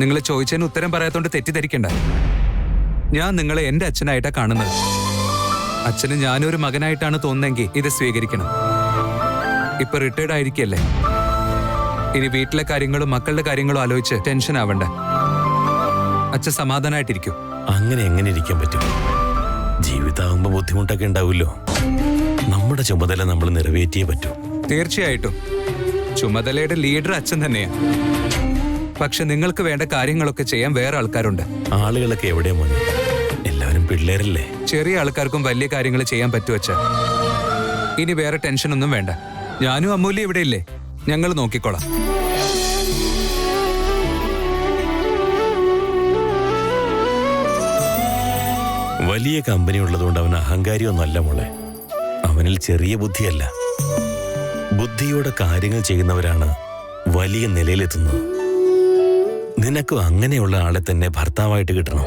നിങ്ങൾ ചോദിച്ചതിന് ഉത്തരം പറയാത്തോണ്ട് തെറ്റിദ്ധരിക്കണ്ട. ഞാൻ നിങ്ങളെ എന്റെ അച്ഛനായിട്ടാ കാണുന്നത്. അച്ഛന് ഞാനൊരു മകനായിട്ടാണ് തോന്നുന്നെങ്കിൽ ഇത് സ്വീകരിക്കണം. ഇപ്പൊ റിട്ടയർഡ് ആയിരിക്കല്ലേ, ഇനി വീട്ടിലെ കാര്യങ്ങളും മക്കളുടെ കാര്യങ്ങളും ആലോചിച്ച് ടെൻഷൻ ആവണ്ട. അച്ഛൻ സമാധാനായിട്ടിരിക്കും. അങ്ങനെ എങ്ങനെ ഇരിക്കാൻ പറ്റും? ജീവിതമാകുമ്പോ ബുദ്ധിമുട്ടൊക്കെ ഉണ്ടാവുമല്ലോ. നമ്മുടെ ചുമതല നമ്മൾ നിറവേറ്റിയേ പറ്റൂ. തീർച്ചയായിട്ടും ചുമതലയുടെ ലീഡർ അച്ഛൻ തന്നെയാ. പക്ഷെ നിങ്ങൾക്ക് വേണ്ട കാര്യങ്ങളൊക്കെ ചെയ്യാൻ വേറെ ആൾക്കാരുണ്ട്. ആളുകളൊക്കെ എവിടെയാ മോനെ? എല്ലാവരും പിള്ളേരല്ലേ. ചെറിയ ആൾക്കാർക്കും വലിയ കാര്യങ്ങൾ ചെയ്യാൻ പറ്റുവച്ച. ഇനി വേറെ ടെൻഷനൊന്നും വേണ്ട. ഞാനും അമ്മൂല്യ ഇവിടെ ഇല്ലേ, ഞങ്ങൾ നോക്കിക്കോളാം. വലിയ കമ്പനി ഉള്ളതുകൊണ്ട് അവൻ അഹങ്കാരിയൊന്നുമല്ല മോളെ. അവനിൽ ചെറിയ ബുദ്ധിയല്ല, ബുദ്ധിയോടെ കാര്യങ്ങൾ ചെയ്യുന്നവരാണ് വലിയ നിലയിലെത്തുന്നത്. നിനക്കും അങ്ങനെയുള്ള ആളെ തന്നെ ഭർത്താവായിട്ട് കിട്ടണം.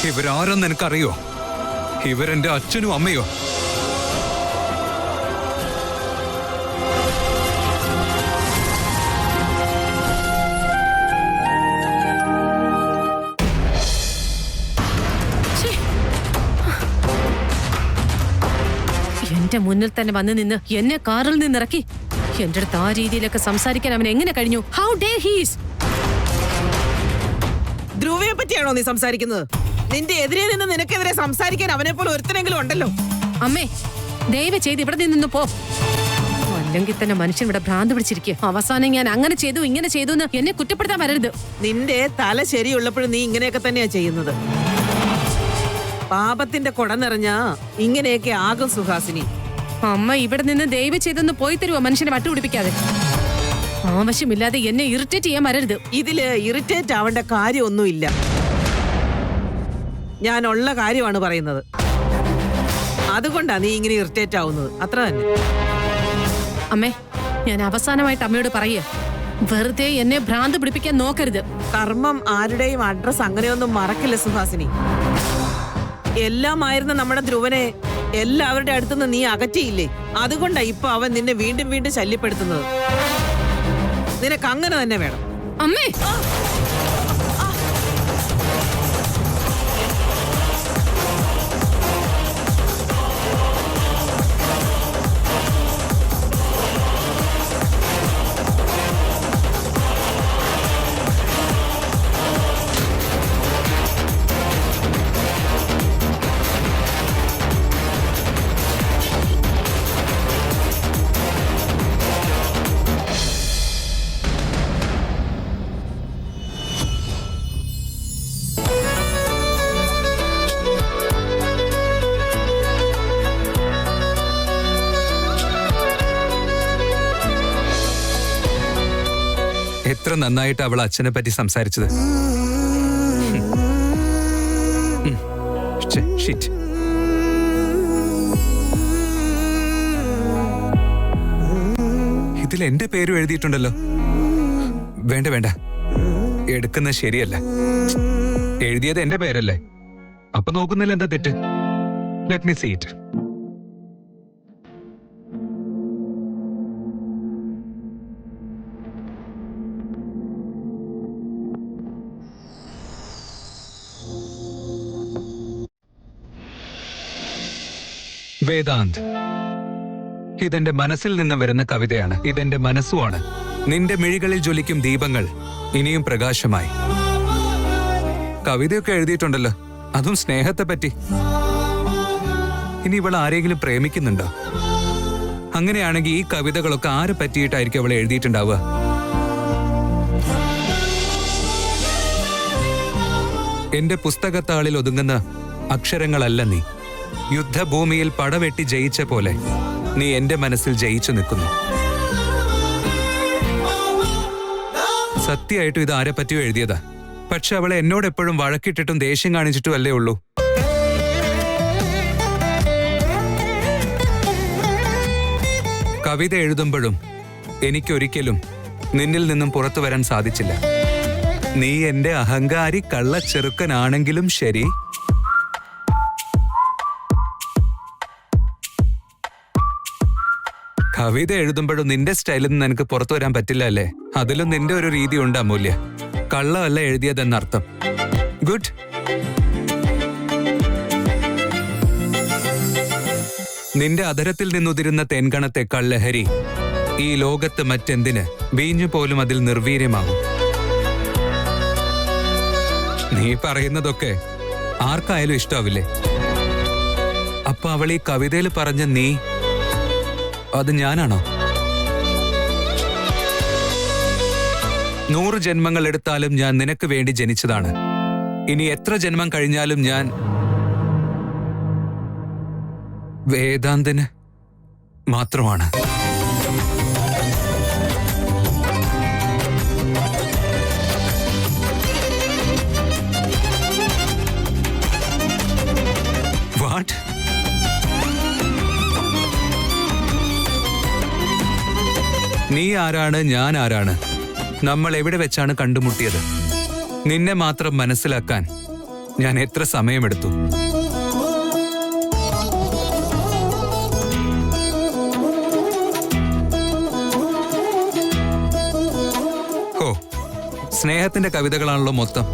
ഇവരാരെന്ന് എനിക്കറിയോ? ഇവരെന്റെ അച്ഛനും അമ്മയോ? എന്റെ മുന്നിൽ തന്നെ വന്ന് നിന്ന് എന്നെ കാറിൽ നിന്നിറക്കി എന്റെ അടുത്ത് ആ രീതിയിലൊക്കെ സംസാരിക്കാൻ അവൻ എങ്ങനെ കഴിഞ്ഞു? How dare he is! ധ്രുവയെ പറ്റിയാണോ നീ സംസാരിക്കുന്നത്? നിന്റെ എതിരെ നിന്ന് നിനക്കെതിരെ സംസാരിക്കാൻ അവനെ പോലെ ഒരുത്തനെങ്കിലും ഉണ്ടല്ലോ. അമ്മേ, ദയവ് ചെയ്ത് ഇവിടെ നിന്ന് പോ. അല്ലെങ്കിൽ തന്നെ മനുഷ്യൻ ഇവിടെ ഭ്രാന്ത് പിടിച്ചിരിക്കുക. അവസാനം ഞാൻ അങ്ങനെ ചെയ്തു ഇങ്ങനെ ചെയ്തു എന്ന് എന്നെ കുറ്റപ്പെടുത്താൻ വരരുത്. നിന്റെ തല ശരിയുള്ളപ്പോഴും നീ ഇങ്ങനെയൊക്കെ തന്നെയാ ചെയ്യുന്നത്. പാപത്തിന്റെ കൊട നിറഞ്ഞാ ഇങ്ങനെയൊക്കെ ആകും സുഹാസിനി. അമ്മ ഇവിടെ നിന്ന് ദയവ് ചെയ്തൊന്ന് പോയി തരുവോ? മനുഷ്യനെ വട്ടുപിടിപ്പിക്കാതെ. ആവശ്യമില്ലാതെ എന്നെ ഇറിറ്റേറ്റ് ചെയ്യാൻ വരരുത്. ഇതില് ഇറിറ്റേറ്റ് ആവേണ്ട കാര്യമൊന്നുമില്ല. ഞാൻ ഉള്ള കാര്യമാണ് പറയുന്നത്. അതുകൊണ്ടാ നീ ഇങ്ങനെ ഇറിറ്റേറ്റ് ആവുന്നത്, അത്ര തന്നെ. അമ്മേ, ഞാൻ അവസാനമായിട്ട് അമ്മയോട് പറയുക, വെറുതെ എന്നെ ഭ്രാന്ത് പിടിപ്പിക്കാൻ നോക്കരുത്. കർമ്മം ആരുടെയും അഡ്രസ് അങ്ങനെയൊന്നും മറക്കില്ല സുഹാസിനി. എല്ലാമായിരുന്ന നമ്മുടെ ധ്രുവനെ എല്ലാവരുടെ അടുത്തുനിന്ന് നീ അകറ്റിയില്ലേ? അതുകൊണ്ടാ ഇപ്പൊ അവൻ നിന്നെ വീണ്ടും വീണ്ടും ശല്യപ്പെടുത്തുന്നത്. നിനക്ക് അങ്ങനെ തന്നെ വേണം. അമ്മേ, എത്ര നന്നായിട്ട് അവൾ അച്ഛനെ പറ്റി സംസാരിച്ചത്. ഇതിൽ എന്റെ പേരും എഴുതിയിട്ടുണ്ടല്ലോ. വേണ്ട വേണ്ട, എടുക്കുന്നത് ശരിയല്ല. എഴുതിയത് എന്റെ പേരല്ലേ, അപ്പൊ നോക്കുന്നില്ല എന്താ തെറ്റ്? Let me see it. Vedant, ഇതെന്റെ മനസ്സിൽ നിന്ന് വരുന്ന കവിതയാണ്. ഇതെന്റെ മനസ്സുമാണ്. നിന്റെ മിഴികളിൽ ജ്വലിക്കും ദീപങ്ങൾ ഇനിയും പ്രകാശമായി. കവിതയൊക്കെ എഴുതിയിട്ടുണ്ടല്ലോ, അതും സ്നേഹത്തെ പറ്റി. ഇനി ഇവൾ ആരെങ്കിലും പ്രേമിക്കുന്നുണ്ടോ? അങ്ങനെയാണെങ്കിൽ ഈ കവിതകളൊക്കെ ആരെ പറ്റിയിട്ടായിരിക്കും അവൾ എഴുതിയിട്ടുണ്ടാവുക? എന്റെ പുസ്തകത്താളിൽ ഒതുങ്ങുന്ന അക്ഷരങ്ങളല്ല നീ. യുദ്ധഭൂമിയിൽ പടവെട്ടി ജയിച്ച പോലെ നീ എന്റെ മനസ്സിൽ ജയിച്ചു നിൽക്കുന്നു. സത്യമായിട്ടും ഇത് ആരെ പറ്റിയോ എഴുതിയതാ. പക്ഷെ അവളെ എന്നോട് എപ്പോഴും വഴക്കിട്ടിട്ടും ദേഷ്യം കാണിച്ചിട്ടും അല്ലേ ഉള്ളൂ. കവിത എഴുതുമ്പോഴും എനിക്കൊരിക്കലും നിന്നിൽ നിന്നും പുറത്തു വരാൻ സാധിച്ചില്ല. നീ എന്റെ അഹങ്കാരി കള്ളച്ചെറുക്കനാണെങ്കിലും ശരി, കവിത എഴുതുമ്പോഴും നിന്റെ സ്റ്റൈലിൽ നിന്ന് എനിക്ക് പുറത്തു വരാൻ പറ്റില്ല അല്ലേ? അതിലും നിന്റെ ഒരു രീതി ഉണ്ട് അമൂല്യ. കള്ളമല്ല എഴുതിയതെന്നർത്ഥം. ഗുഡ്. നിന്റെ അധരത്തിൽ നിന്നുതിരുന്ന തേൻകണത്തേക്കാൾ ലഹരി ഈ ലോകത്ത് മറ്റെന്തിന്? വീഞ്ഞു പോലും അതിൽ നിർവീര്യമാകും. നീ പറയുന്നതൊക്കെ ആർക്കായാലും ഇഷ്ടാവില്ലേ? അപ്പൊ അവൾ ഈ കവിതയിൽ പറഞ്ഞ നീ, അത് ഞാനാണോ? 100 ജന്മങ്ങൾ എടുത്താലും ഞാൻ നിനക്ക് വേണ്ടി ജനിച്ചതാണ്. ഇനി എത്ര ജന്മം കഴിഞ്ഞാലും ഞാൻ വേദാന്തിന് മാത്രമാണ്. വാട്ട്? നീ ആരാണ്, ഞാൻ ആരാണ്? നമ്മൾ എവിടെ വെച്ചാണ് കണ്ടുമുട്ടിയത്? നിന്നെ മാത്രം മനസ്സിലാക്കാൻ ഞാൻ എത്ര സമയമെടുത്തു? ഓ, സ്നേഹത്തിന്റെ കവിതകളാണല്ലോ മൊത്തം.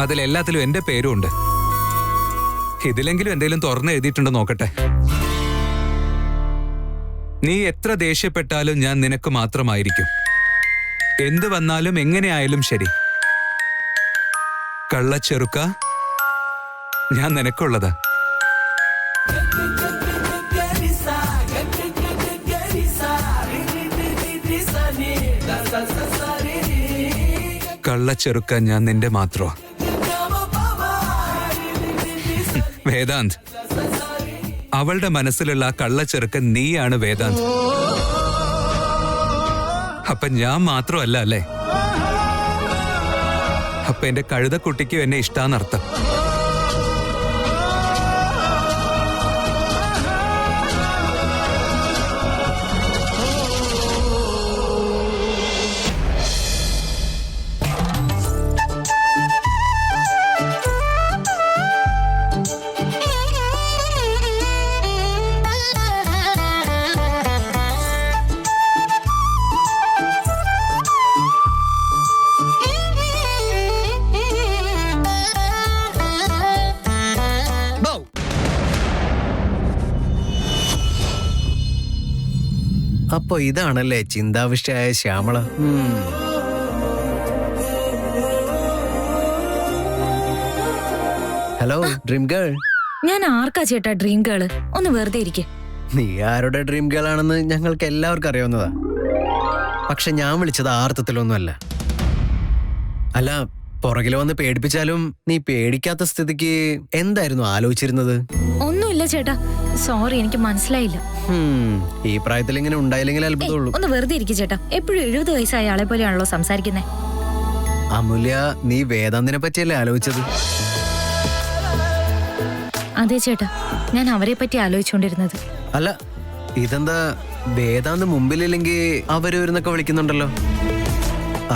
അതിലെല്ലാത്തിലും എന്റെ പേരും ഉണ്ട്. ഇതിലെങ്കിലും എന്തെങ്കിലും തുറന്ന് എഴുതിയിട്ടുണ്ടോ നോക്കട്ടെ. നീ എത്ര ദേഷ്യപ്പെട്ടാലും ഞാൻ നിനക്ക് മാത്രമായിരിക്കും. എന്ത് വന്നാലും എങ്ങനെയായാലും ശരി. കള്ളച്ചെറുക്ക, ഞാൻ നിനക്കുള്ളതാ. കള്ളച്ചെറുക്ക, ഞാൻ നിന്റെ മാത്രമാ. വേദാന്ത്, അവളുടെ മനസ്സിലുള്ള ആ കള്ളച്ചെറുക്കൻ നീയാണ് വേദാന്ത്. അപ്പൊ ഞാൻ മാത്രമല്ല അല്ലേ? അപ്പൊ എന്റെ കഴുതക്കുട്ടിക്കും എന്നെ ഇഷ്ടാന്നർത്ഥം. അപ്പൊ ഇതാണല്ലേ Chinthavishtayaya Shyamala. Hello dream girl. ഞാൻ ആർക്കാ ചേട്ടാ ഡ്രീം ഗേള്? ഒന്ന് വെറുതെ ഇരിക്കെ. നീ ആരുടെ ഡ്രീം ഗേൾ ആണെന്ന് ഞങ്ങൾക്ക് എല്ലാവർക്കും അറിയാവുന്നതാ. പക്ഷെ ഞാൻ വിളിച്ചത് ആർത്ഥത്തിലൊന്നുമല്ല. അല്ല, പുറകിൽ വന്ന് പേടിപ്പിച്ചാലും നീ പേടിക്കാത്ത സ്ഥിതിക്ക് എന്തായിരുന്നു ആലോചിച്ചിരുന്നത്? ഒന്നുമില്ല ചേട്ടാ, സോറി, എനിക്ക് മനസ്സിലായില്ല. ഈ പ്രായത്തിൽ ഇങ്ങനെ ഉണ്ടായില്ലെങ്കിൽ അത്ഭുതമുള്ളൂ. ഒന്ന് വെറുതെ ഇരിക്കും ചേട്ടാ. എപ്പോഴും 70 വയസ്സായ ആളെ പോലെയാണല്ലോ സംസാരിക്കുന്നേ. അമൂല്യ, നീ വേദാന്തിനെ പറ്റിയല്ലേ ആലോചിച്ചത്? അതെ ചേട്ടാ, ഞാൻ അവരെ പറ്റി ആലോചിച്ചുകൊണ്ടിരുന്നത്. അല്ല, ഇതെന്താ വേദാന്ത് മുമ്പിലില്ലെങ്കിൽ അവര് വരുന്നൊക്കെ വിളിക്കുന്നുണ്ടല്ലോ.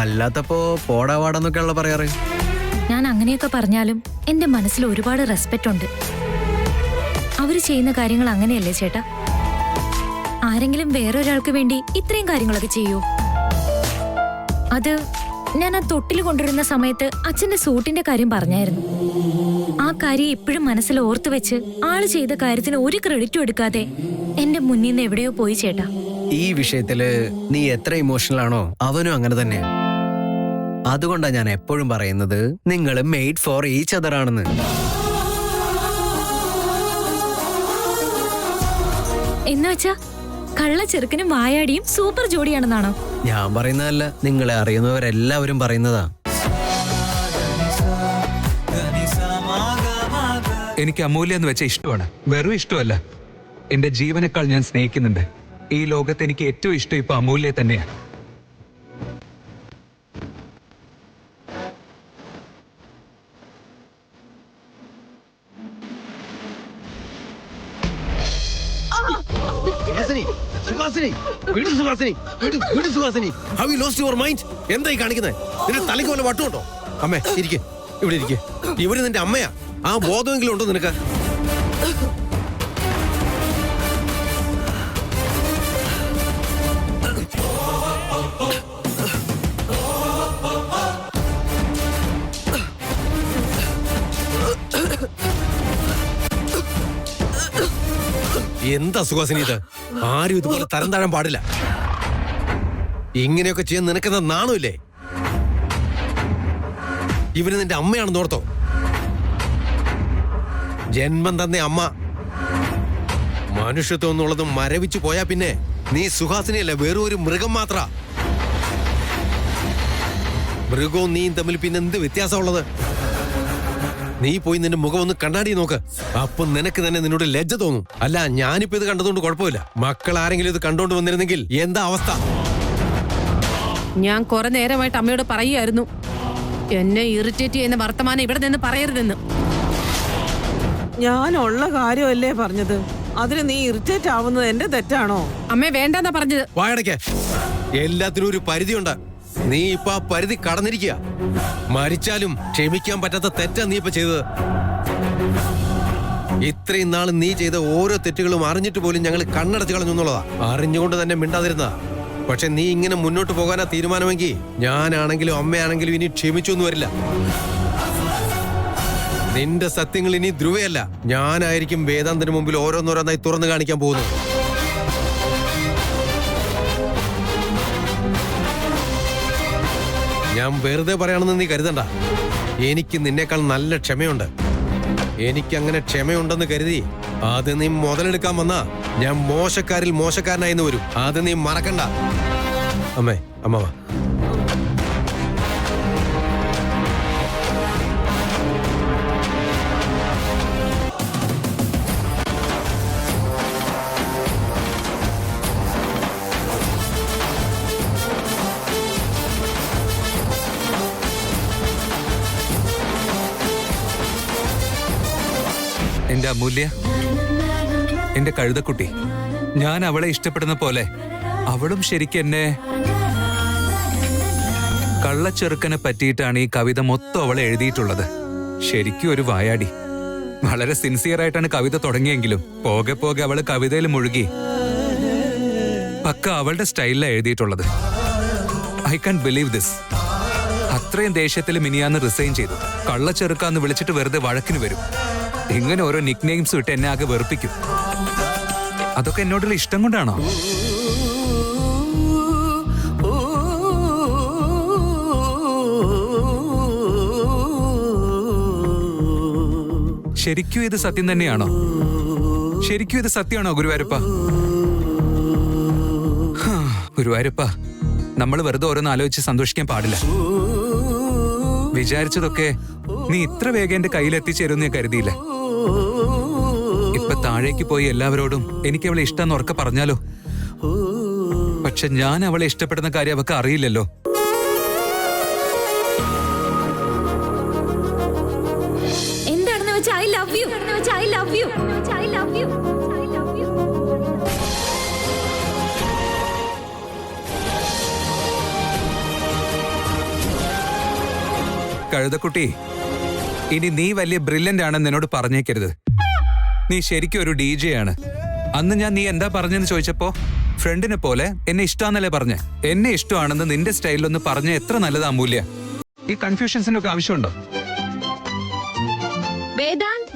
അല്ലാത്തപ്പോ പോടാ വാടാന്നൊക്കെയാണല്ലോ പറയാറ്. ഞാൻ അങ്ങനെയൊക്കെ പറഞ്ഞാലും എന്റെ മനസ്സിൽ ഒരുപാട് റെസ്പെക്റ്റ് ഉണ്ട്. അവര് ചെയ്യുന്ന കാര്യങ്ങൾ അങ്ങനെയല്ലേ ചേട്ടാ? ആരെങ്കിലും വേറൊരാൾക്ക് വേണ്ടി ഇത്രയും കാര്യങ്ങളൊക്കെ ചെയ്യൂ? അത് ഞാൻ ആ തൊട്ടിൽ കൊണ്ടുവരുന്ന സമയത്ത് അച്ഛന്റെ സൂട്ടിന്റെ കാര്യം പറഞ്ഞായിരുന്നു. ആ കാര്യം ഇപ്പോഴും മനസ്സിൽ ഓർത്തു വെച്ച് ആള് ചെയ്ത കാര്യത്തിന് ഒരു ക്രെഡിറ്റും എടുക്കാതെ എന്റെ മുന്നിൽ നിന്ന് എവിടെയോ പോയി ചേട്ടാ. ഈ വിഷയത്തില് നീ എത്ര ഇമോഷണൽ ആണോ അവനും അങ്ങനെ തന്നെയാ. അതുകൊണ്ടാ ഞാൻ എപ്പോഴും പറയുന്നത് നിങ്ങൾ മെയ്ഡ് ഫോർ ഈച്ച് അതർ ആണെന്ന്. എന്നുവെച്ചാ കള്ള ചെറുക്കനും വായാടിയും സൂപ്പർ ജോഡിയാണെന്നാണോ? ഞാൻ പറയുന്നതല്ല, നിങ്ങളെ അറിയുന്നവരെല്ലാവരും പറയുന്നതാ. എനിക്ക് അമൂല്യ എന്ന് വെച്ച ഇഷ്ടമാണ്, വെറും ഇഷ്ടമല്ല. എന്റെ ജീവനേക്കാൾ ഞാൻ സ്നേഹിക്കുന്നുണ്ട്. ഈ ലോകത്ത് എനിക്ക് ഏറ്റവും ഇഷ്ടം ഇപ്പൊ അമൂല്യ തന്നെയാണ്. എന്തായി കാണിക്കുന്നത്? നിന്റെ തലയ്ക്ക് വല്ല വട്ടുണ്ടോ? അമ്മേ ഇരിക്കെ, ഇവിടെ ഇരിക്കെ. ഇവര് നിന്റെ അമ്മയാ. ആ ബോധമെങ്കിലും ഉണ്ടോ നിനക്ക്? എന്താ സുഹാസിനി ഇത്? ആരും ഇതുപോലെ തരം താഴാൻ പാടില്ല. ഇങ്ങനെയൊക്കെ ചെയ്യാൻ നിനക്കെന്താ നാണമില്ലേ? ഇവന് നിന്റെ അമ്മയാണെന്ന് ഓർത്തോ? ജന്മം തന്നെ അമ്മ. മനുഷ്യത്വം എന്നുള്ളത് മരവിച്ചു പോയാ പിന്നെ നീ സുഹാസിനിയല്ല, വെറും ഒരു മൃഗം മാത്ര. മൃഗവും നീയും തമ്മിൽ പിന്നെ എന്ത് വ്യത്യാസമുള്ളത്? നീ പോയി നിന്റെ മുഖം ഒന്ന് കണ്ണാടി നോക്ക്. അപ്പൊ നിനക്ക് തന്നെ നിന്നോട് ലജ്ജ തോന്നും. അല്ല, ഞാനിപ്പോ ഇത് കണ്ടതുകൊണ്ട് കുഴപ്പമില്ല. മക്കൾ ആരെങ്കിലും ഇത് കണ്ടോണ്ട് വന്നിരുന്നെങ്കിൽ എന്താ അവസ്ഥ? ഞാൻ കുറെ നേരമായിട്ട് അമ്മയോട് പറയുമായിരുന്നു, എന്നെ ഇറിറ്റേറ്റ് ചെയ്യുന്ന വർത്തമാനം ഇവിടെ നിന്ന് പറയരുതെന്ന്. ഞാനുള്ള കാര്യമല്ലേ പറഞ്ഞത്. അതിന് നീ ഇറിറ്റേറ്റ് ആവുന്നത് എന്റെ തെറ്റാണോ? അമ്മേ വേണ്ടെന്നാ പറഞ്ഞത്. വായടയ്ക്ക്. എല്ലാത്തിനും ഒരു പരിധിയുണ്ട്. നീ ഇപ്പൊ ആ പരിധി കടന്നിരിക്കുക. മരിച്ചാലും ക്ഷമിക്കാൻ പറ്റാത്ത തെറ്റാ നീ ഇപ്പൊ ചെയ്തത്. ഇത്രയും നാൾ നീ ചെയ്ത ഓരോ തെറ്റുകളും അറിഞ്ഞിട്ട് പോലും ഞങ്ങൾ കണ്ണടച്ച് കളഞ്ഞു എന്നുള്ളതാ. അറിഞ്ഞുകൊണ്ട് തന്നെ മിണ്ടാതിരുന്നതാ. പക്ഷെ നീ ഇങ്ങനെ മുന്നോട്ട് പോകാനാ തീരുമാനമെങ്കിൽ ഞാനാണെങ്കിലും അമ്മയാണെങ്കിലും ഇനി ക്ഷമിച്ചൊന്നും വരില്ല. നിന്റെ സത്യങ്ങൾ ഇനി ധ്രുവയല്ല, ഞാനായിരിക്കും വേദാന്തിന് മുമ്പിൽ ഓരോന്നോരോന്നായി തുറന്നു കാണിക്കാൻ പോകുന്നത്. ഞാൻ വെറുതെ പറയാണെന്ന് നീ കരുതണ്ട. എനിക്ക് നിന്നേക്കാൾ നല്ല ക്ഷമയുണ്ട്. എനിക്കങ്ങനെ ക്ഷമയുണ്ടെന്ന് കരുതി അത് നീ മുതലെടുക്കാൻ വന്നാ ഞാൻ മോശക്കാരിൽ മോശക്കാരനായിന്ന് വരും. അത് നീ മറക്കണ്ട. അമ്മേ, അമ്മ വാ. എന്റെ അമൂല്യ, എന്റെ കഴുതക്കുട്ടി, ഞാൻ അവളെ ഇഷ്ടപ്പെടുന്ന പോലെ അവളും ശരിക്കും എന്നെ. കള്ളച്ചെറുക്കനെ പറ്റിയിട്ടാണ് ഈ കവിത മൊത്തം അവളെ എഴുതിയിട്ടുള്ളത്. ശരിക്കും ഒരു വായാടി. വളരെ സിൻസിയറായിട്ടാണ് കവിത തുടങ്ങിയെങ്കിലും പോകെ പോകെ അവള് കവിതയിൽ മുഴുകി പക്ക അവളുടെ സ്റ്റൈലിലാണ് എഴുതിയിട്ടുള്ളത്. I can believe this. അത്രയും ദേഷ്യത്തിൽ മിനിയാന്ന് റിസൈൻ ചെയ്തു. കള്ളച്ചെറുക്കാന്ന് വിളിച്ചിട്ട് വെറുതെ വഴക്കിന് വരും. ഇങ്ങനെ ഓരോ നിക് നെയിംസും ഇട്ട് എന്നെ ആകെ വെറുപ്പിക്കും. അതൊക്കെ എന്നോടുള്ള ഇഷ്ടം കൊണ്ടാണോ? ശരിക്കും ഇത് സത്യം തന്നെയാണോ? ശരിക്കും ഇത് സത്യമാണോ ഗുരുവായൂരപ്പ? ഗുരുവായൂരപ്പ, നമ്മൾ വെറുതെ ഓരോന്ന് ആലോചിച്ച് സന്തോഷിക്കാൻ പാടില്ല. വിചാരിച്ചതൊക്കെ നീ ഇത്ര വേഗം എന്റെ കയ്യിലെത്തിച്ചേരുമെന്ന് ഞാൻ കരുതിയില്ല. ഇപ്പൊ താഴേക്ക് പോയി എല്ലാവരോടും എനിക്ക് അവളെ ഇഷ്ടം ഉറക്കെ പറഞ്ഞാലോ? പക്ഷെ ഞാൻ അവളെ ഇഷ്ടപ്പെടുന്ന കാര്യം അവൾക്ക് അറിയില്ലല്ലോ. എന്താണെന്ന് വെച്ചാൽ I love you, I love you, I love you, I love you. കഴുതക്കുട്ടി, ഇനി നീ വലിയ ബ്രില്യന്റ് ആണെന്ന് എന്നോട് പറഞ്ഞേക്കരുത്. നീ ശരിക്കും ഒരു DJ ആണ്. അന്ന് ഞാൻ നീ എന്താ പറഞ്ഞെന്ന് ചോദിച്ചപ്പോ ഫ്രണ്ടിനെ പോലെ എന്നെ ഇഷ്ടമാണെന്നല്ലേ പറഞ്ഞ. എന്നെ ഇഷ്ടമാണെന്ന് നിന്റെ സ്റ്റൈലിലൊന്ന് പറഞ്ഞ എത്ര നല്ലതാ അമൂല്യ. ഈ കൺഫ്യൂഷൻസിനൊക്കെ ആവശ്യമുണ്ടോ? വേദാന്ത്,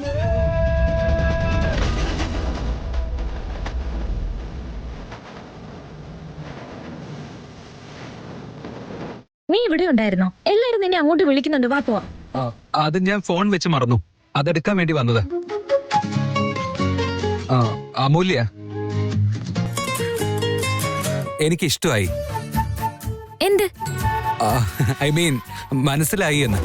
നീ ഇവിടെ ഉണ്ടായിരുന്നോ? എല്ലാരും നിന്നെ അങ്ങോട്ട് വിളിക്കുന്നുണ്ട്, വാ പോവാം. അത് ഞാൻ ഫോൺ വെച്ച് മറന്നു. അതെടുക്കാൻ വേണ്ടി വന്നത്. അമൂല്യ, എനിക്കിഷ്ടമായി. എന്ത്? ഐ മീൻ മനസ്സിലായി എന്ന്.